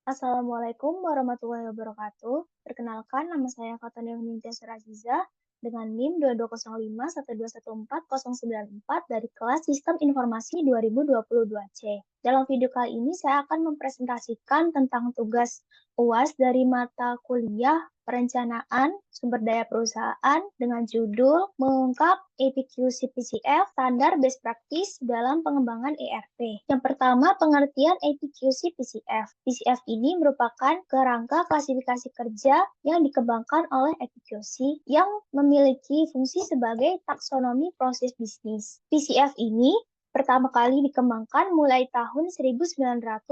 Assalamualaikum warahmatullahi wabarakatuh. Perkenalkan, nama saya Fatania Nintya Suraziza dengan NIM 220512140094 dari kelas Sistem Informasi 2022C. Dalam video kali ini saya akan mempresentasikan tentang tugas UAS dari mata kuliah Perencanaan Sumber Daya Perusahaan dengan judul Mengungkap APQC-PCF Standar Best Practice dalam Pengembangan ERP. Yang pertama, pengertian APQC-PCF. PCF ini merupakan kerangka klasifikasi kerja yang dikembangkan oleh APQC yang memiliki fungsi sebagai taksonomi proses bisnis. PCF ini pertama kali dikembangkan mulai tahun 1992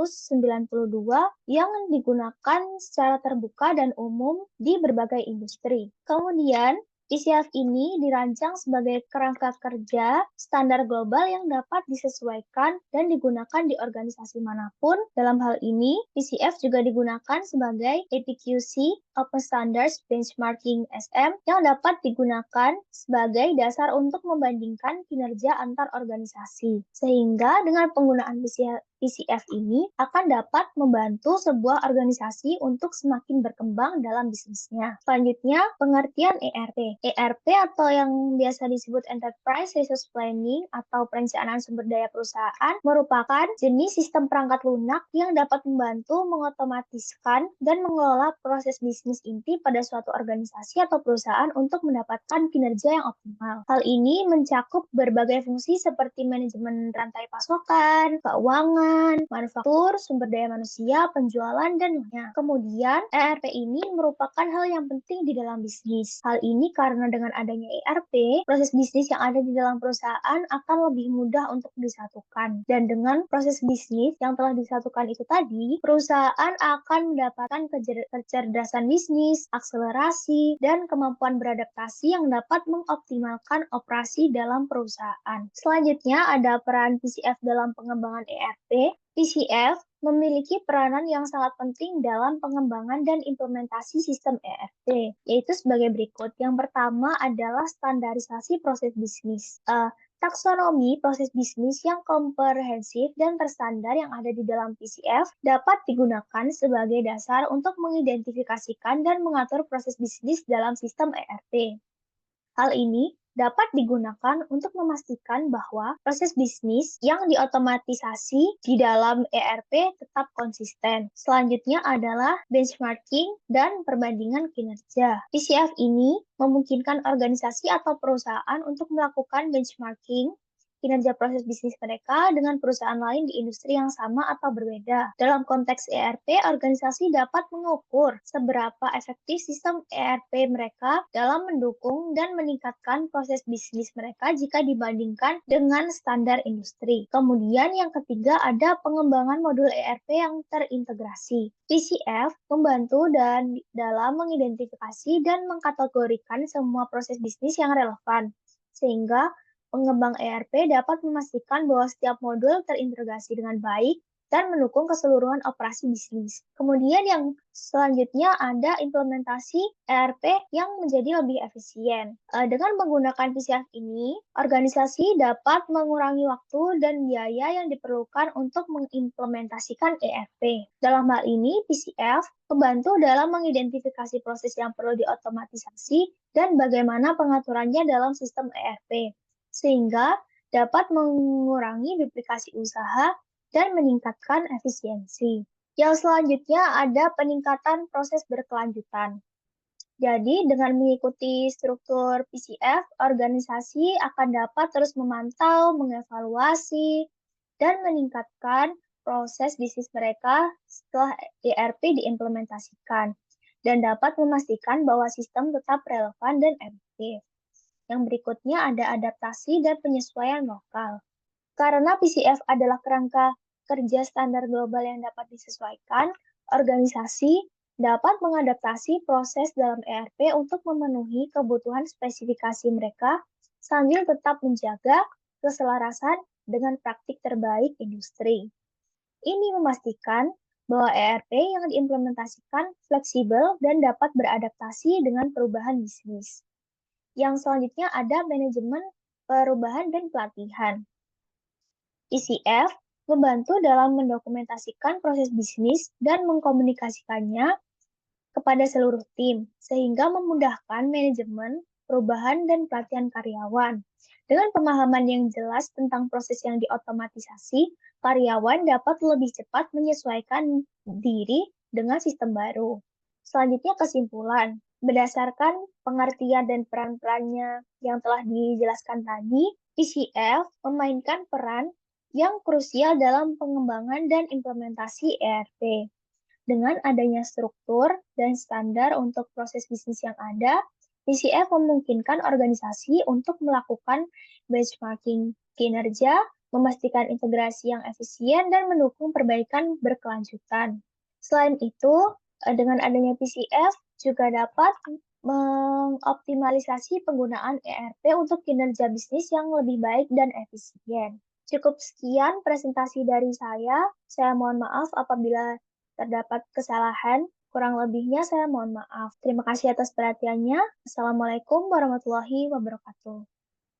yang digunakan secara terbuka dan umum di berbagai industri. Kemudian, PCF ini dirancang sebagai kerangka kerja standar global yang dapat disesuaikan dan digunakan di organisasi manapun. Dalam hal ini, PCF juga digunakan sebagai APQC Open Standards Benchmarking SM yang dapat digunakan sebagai dasar untuk membandingkan kinerja antar organisasi. Sehingga dengan penggunaan PCF ini akan dapat membantu sebuah organisasi untuk semakin berkembang dalam bisnisnya. Selanjutnya, pengertian ERP. ERP atau yang biasa disebut Enterprise Resource Planning atau perencanaan sumber daya perusahaan merupakan jenis sistem perangkat lunak yang dapat membantu mengotomatiskan dan mengelola proses bisnis inti pada suatu organisasi atau perusahaan untuk mendapatkan kinerja yang optimal. Hal ini mencakup berbagai fungsi seperti manajemen rantai pasokan, keuangan, manufaktur, sumber daya manusia, penjualan, dan lainnya. Kemudian, ERP ini merupakan hal yang penting di dalam bisnis. Hal ini karena dengan adanya ERP, proses bisnis yang ada di dalam perusahaan akan lebih mudah untuk disatukan. Dan dengan proses bisnis yang telah disatukan itu tadi, perusahaan akan mendapatkan kecerdasan bisnis, akselerasi, dan kemampuan beradaptasi yang dapat mengoptimalkan operasi dalam perusahaan. Selanjutnya ada peran PCF dalam pengembangan ERP. PCF memiliki peranan yang sangat penting dalam pengembangan dan implementasi sistem ERP, yaitu sebagai berikut. Yang pertama adalah standarisasi proses bisnis. Taksonomi proses bisnis yang komprehensif dan terstandar yang ada di dalam PCF dapat digunakan sebagai dasar untuk mengidentifikasikan dan mengatur proses bisnis dalam sistem ERP. Hal ini dapat digunakan untuk memastikan bahwa proses bisnis yang diotomatisasi di dalam ERP tetap konsisten. Selanjutnya adalah benchmarking dan perbandingan kinerja. PCF ini memungkinkan organisasi atau perusahaan untuk melakukan benchmarking kinerja proses bisnis mereka dengan perusahaan lain di industri yang sama atau berbeda. Dalam konteks ERP, organisasi dapat mengukur seberapa efektif sistem ERP mereka dalam mendukung dan meningkatkan proses bisnis mereka jika dibandingkan dengan standar industri. Kemudian yang ketiga ada pengembangan modul ERP yang terintegrasi. PCF membantu dalam mengidentifikasi dan mengkategorikan semua proses bisnis yang relevan, sehingga pengembang ERP dapat memastikan bahwa setiap modul terintegrasi dengan baik dan mendukung keseluruhan operasi bisnis. Kemudian yang selanjutnya ada implementasi ERP yang menjadi lebih efisien. Dengan menggunakan PCF ini, organisasi dapat mengurangi waktu dan biaya yang diperlukan untuk mengimplementasikan ERP. Dalam hal ini, PCF membantu dalam mengidentifikasi proses yang perlu diotomatisasi dan bagaimana pengaturannya dalam sistem ERP, sehingga dapat mengurangi duplikasi usaha dan meningkatkan efisiensi. Yang selanjutnya ada peningkatan proses berkelanjutan. Jadi, dengan mengikuti struktur PCF, organisasi akan dapat terus memantau, mengevaluasi, dan meningkatkan proses bisnis mereka setelah ERP diimplementasikan, dan dapat memastikan bahwa sistem tetap relevan dan efektif. Yang berikutnya ada adaptasi dan penyesuaian lokal. Karena PCF adalah kerangka kerja standar global yang dapat disesuaikan, organisasi dapat mengadaptasi proses dalam ERP untuk memenuhi kebutuhan spesifikasi mereka sambil tetap menjaga keselarasan dengan praktik terbaik industri. Ini memastikan bahwa ERP yang diimplementasikan fleksibel dan dapat beradaptasi dengan perubahan bisnis. Yang selanjutnya ada manajemen perubahan dan pelatihan. PCF membantu dalam mendokumentasikan proses bisnis dan mengkomunikasikannya kepada seluruh tim, sehingga memudahkan manajemen, perubahan, dan pelatihan karyawan. Dengan pemahaman yang jelas tentang proses yang diotomatisasi, karyawan dapat lebih cepat menyesuaikan diri dengan sistem baru. Selanjutnya kesimpulan. Berdasarkan pengertian dan peran-perannya yang telah dijelaskan tadi, PCF memainkan peran yang krusial dalam pengembangan dan implementasi ERP. Dengan adanya struktur dan standar untuk proses bisnis yang ada, PCF memungkinkan organisasi untuk melakukan benchmarking kinerja, memastikan integrasi yang efisien, dan mendukung perbaikan berkelanjutan. Selain itu, dengan adanya PCF juga dapat mengoptimalisasi penggunaan ERP untuk kinerja bisnis yang lebih baik dan efisien. Cukup sekian presentasi dari saya. Saya mohon maaf apabila terdapat kesalahan. Kurang lebihnya saya mohon maaf. Terima kasih atas perhatiannya. Assalamualaikum warahmatullahi wabarakatuh.